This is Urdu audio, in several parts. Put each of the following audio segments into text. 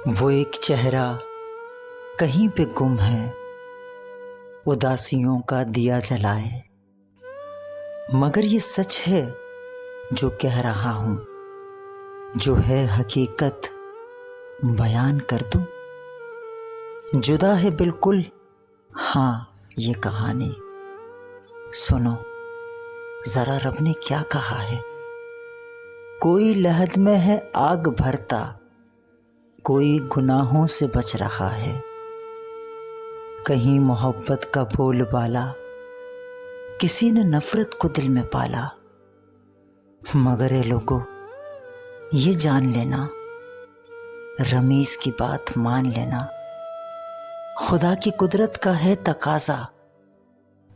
وہ ایک چہرہ کہیں پہ گم ہے، اداسیوں کا دیا جلائے، مگر یہ سچ ہے جو کہہ رہا ہوں، جو ہے حقیقت بیان کر دوں۔ جدا ہے بالکل ہاں یہ کہانی، سنو ذرا رب نے کیا کہا ہے۔ کوئی لحد میں ہے آگ بھرتا، کوئی گناہوں سے بچ رہا ہے، کہیں محبت کا بول بالا، کسی نے نفرت کو دل میں پالا، مگر اے لوگو یہ جان لینا، رمیز کی بات مان لینا، خدا کی قدرت کا ہے تقاضا،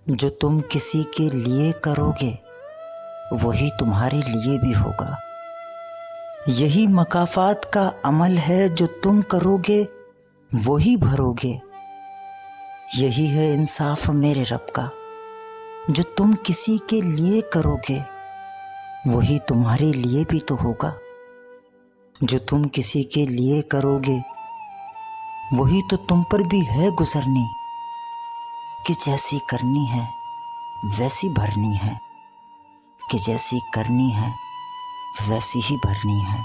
جو تم کسی کے لیے کرو گے وہی تمہارے لیے بھی ہوگا۔ یہی مکافات کا عمل ہے، جو تم کرو گے وہی بھرو گے۔ یہی ہے انصاف میرے رب کا، جو تم کسی کے لیے کرو گے وہی تمہارے لیے بھی تو ہوگا۔ جو تم کسی کے لیے کرو گے وہی تو تم پر بھی ہے گزرنی، کہ جیسی کرنی ہے ویسی بھرنی ہے، کہ جیسی کرنی ہے ویسی ہی بھرنی ہے۔